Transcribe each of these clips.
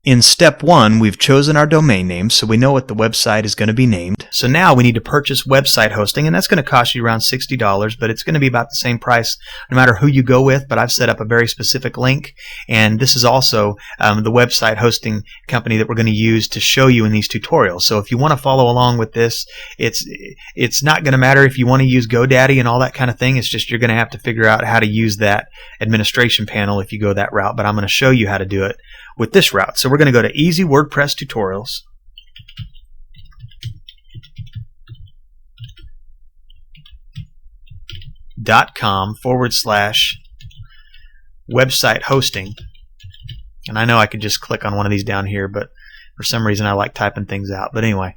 In step 1, we've chosen our domain name, so we know what the website is going to be named. So now we need to purchase website hosting, and that's going to cost you around $60, but it's going to be about the same price no matter who you go with. But I've set up a very specific link, and this is also the website hosting company that we're going to use to show you in these tutorials. So if you want to follow along with this, it's not going to matter if you want to use GoDaddy and all that kind of thing. It's just you're going to have to figure out how to use that administration panel if you go that route, but I'm going to show you how to do it with this route. So we're going to go to Easy WordPress Tutorials. .com/website hosting. And I know I could just click on one of these down here, but for some reason I like typing things out. But anyway,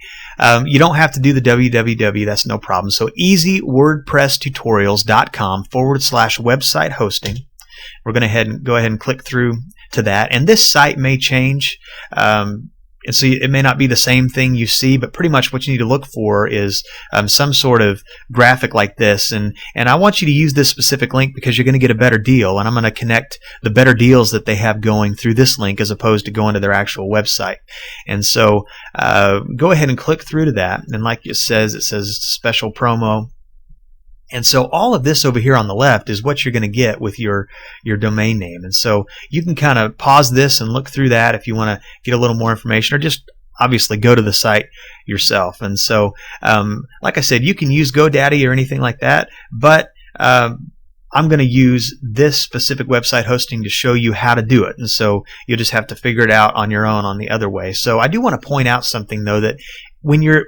you don't have to do the www, that's no problem. So easywordpresstutorials.com/website hosting. We're going to go ahead and click through to that, and this site may change, and so it may not be the same thing you see, but pretty much what you need to look for is some sort of graphic like this, and I want you to use this specific link because you're going to get a better deal, and I'm going to connect the better deals that they have going through this link as opposed to going to their actual website. And so go ahead and click through to that, and like it says special promo. And so all of this over here on the left is what you're going to get with your domain name. And so you can kind of pause this and look through that if you want to get a little more information, or just obviously go to the site yourself. And so like I said, you can use GoDaddy or anything like that, but I'm going to use this specific website hosting to show you how to do it. And so you'll just have to figure it out on your own on the other way. So I do want to point out something though, that when you're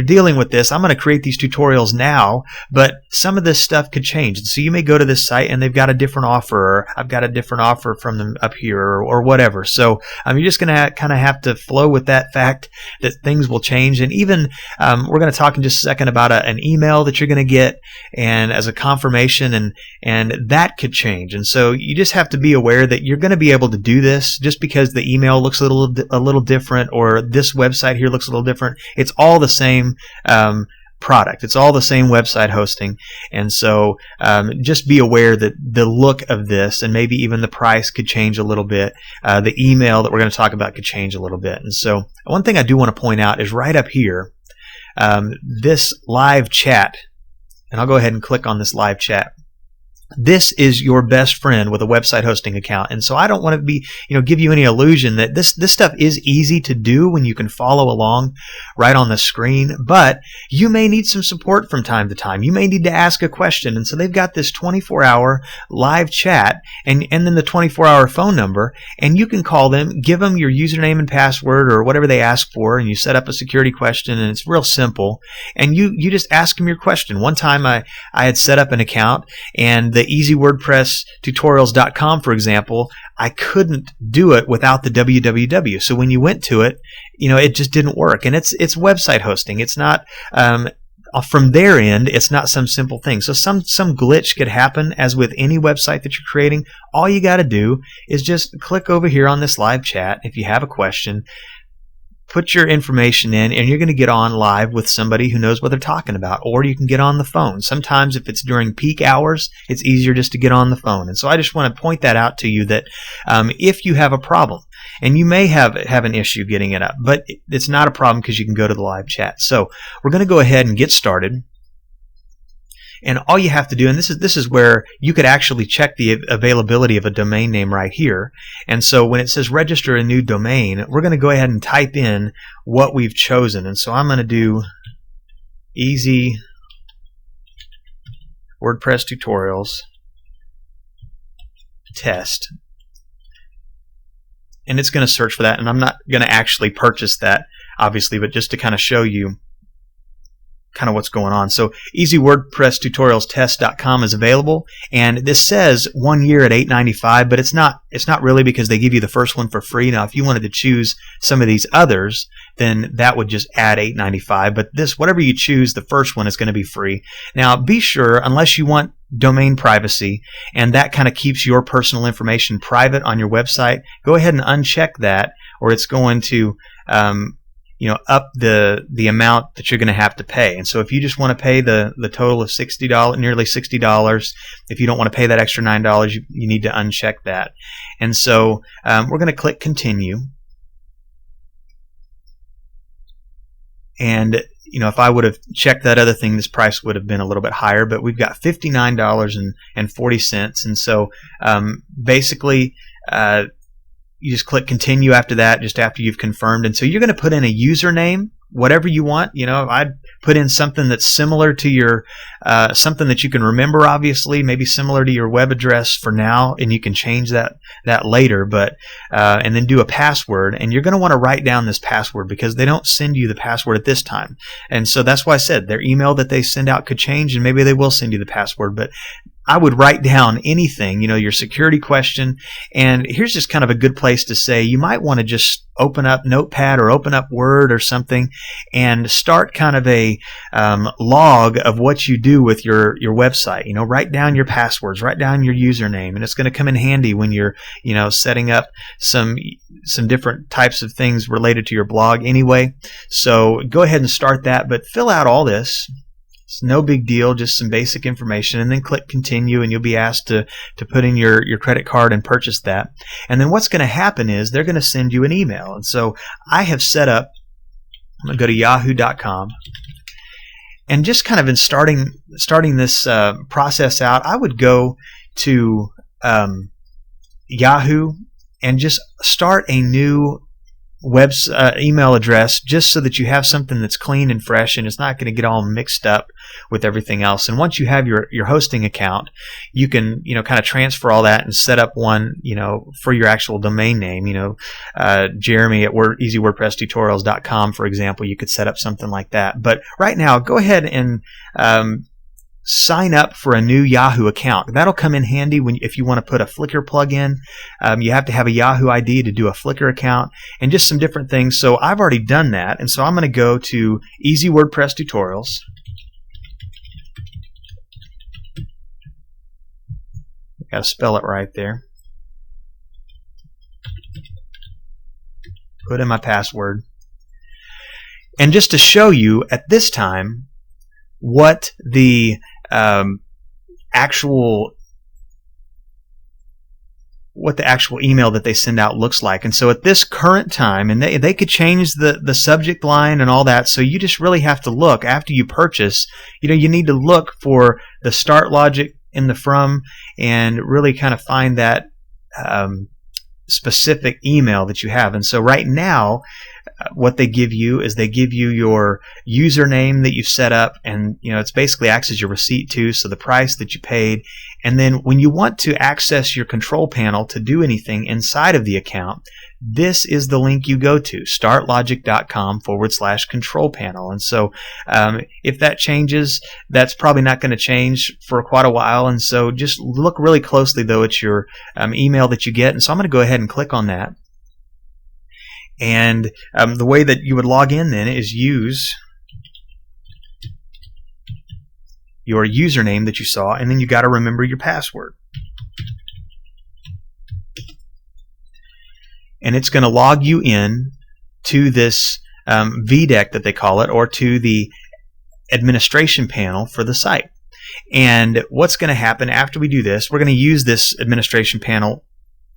dealing with this, I'm going to create these tutorials now, but some of this stuff could change. So you may go to this site and they've got a different offer, or I've got a different offer from them up here, or whatever. So you're just going to kind of have to flow with that fact that things will change. And even we're going to talk in just a second about an email that you're going to get and as a confirmation, and that could change. And so you just have to be aware that you're going to be able to do this just because the email looks a little different, or this website here looks a little different. It's all the same product. It's all the same website hosting. And so just be aware that the look of this, and maybe even the price, could change a little bit. The email that we're going to talk about could change a little bit. And so one thing I do want to point out is right up here, this live chat, and I'll go ahead and click on this live chat. This is your best friend with a website hosting account. And so I don't want to be, give you any illusion that this stuff is easy to do when you can follow along right on the screen, but you may need some support from time to time. You may need to ask a question. And so they've got this 24-hour live chat and then the 24-hour phone number, and you can call them, give them your username and password or whatever they ask for, and you set up a security question, and it's real simple. And you just ask them your question. One time I had set up an account, and the easywordpresstutorials.com, for example, I couldn't do it without the www. So when you went to it, it just didn't work. And it's website hosting. It's not from their end. It's not some simple thing. So some glitch could happen, as with any website that you're creating. All you got to do is just click over here on this live chat. If you have a question, put your information in, and you're going to get on live with somebody who knows what they're talking about. Or you can get on the phone. Sometimes if it's during peak hours, it's easier just to get on the phone. And so I just want to point that out to you, that if you have a problem, and you may have an issue getting it up, but it's not a problem because you can go to the live chat. So we're going to go ahead and get started. And all you have to do, and this is where you could actually check the availability of a domain name right here. And so when it says register a new domain, we're going to go ahead and type in what we've chosen. And so I'm going to do Easy WordPress Tutorials Test. And it's going to search for that. And I'm not going to actually purchase that, obviously, but just to kind of show you kind of what's going on. So easywordpresstutorialstest.com is available, and this says 1 year at $8.95, but it's not really, because they give you the first one for free. Now if you wanted to choose some of these others, then that would just add $8.95, but this, whatever you choose, the first one is going to be free. Now be sure, unless you want domain privacy, and that kind of keeps your personal information private on your website, go ahead and uncheck that, or it's going to up the amount that you're going to have to pay. And so if you just want to pay the total of nearly $60, if you don't want to pay that extra $9, you need to uncheck that. And so we're going to click continue. And if I would have checked that other thing, this price would have been a little bit higher, but we've got $59.40. And so basically, you just click continue after that, just after you've confirmed. And so you're going to put in a username, whatever you want. I'd put in something that's similar to your, something that you can remember, obviously, maybe similar to your web address for now, and you can change that later, but, and then do a password. And you're going to want to write down this password because they don't send you the password at this time. And so that's why I said their email that they send out could change, and maybe they will send you the password, but I would write down anything, your security question. And here's just kind of a good place to say you might want to just open up Notepad or open up Word or something and start kind of a log of what you do with your website. Write down your passwords, write down your username, and it's going to come in handy when you're setting up some different types of things related to your blog anyway. So go ahead and start that, but fill out all this. It's no big deal, just some basic information, and then click continue, and you'll be asked to put in your credit card and purchase that. And then what's going to happen is they're going to send you an email. And so I have set up, I'm going to go to yahoo.com, and just kind of in starting this process out, I would go to Yahoo and just start a new email address, just so that you have something that's clean and fresh and it's not going to get all mixed up with everything else. And once you have your hosting account, you can kind of transfer all that and set up one for your actual domain name. Jeremy at easywordpresstutorials.com, for example, you could set up something like that. But right now, go ahead and sign up for a new Yahoo account. That'll come in handy if you want to put a Flickr plugin. You have to have a Yahoo ID to do a Flickr account, and just some different things. So I've already done that, and so I'm going to go to Easy WordPress Tutorials. Got to spell it right there. Put in my password. And just to show you at this time what the actual email that they send out looks like. And so at this current time, and they could change the subject line and all that, so you just really have to look after you purchase. You need to look for the start logic in the from, and really kind of find that specific email that you have. And so right now, what they give you is they give you your username that you've set up, and it's basically acts as your receipt too, so the price that you paid. And then when you want to access your control panel to do anything inside of the account, this is the link you go to, startlogic.com/control panel. And so if that changes, that's probably not going to change for quite a while. And so just look really closely though at your email that you get. And so I'm going to go ahead and click on that. And the way that you would log in then is use your username that you saw, and then you got to remember your password. And it's going to log you in to this VDEC that they call it, or to the administration panel for the site. And what's going to happen after we do this, we're going to use this administration panel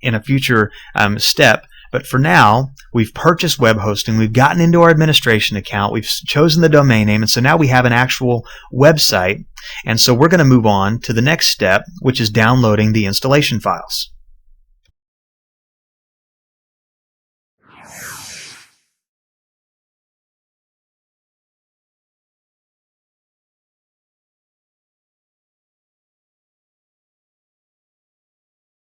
in a future step. But for now, we've purchased web hosting, we've gotten into our administration account, we've chosen the domain name, and so now we have an actual website. And so we're going to move on to the next step, which is downloading the installation files.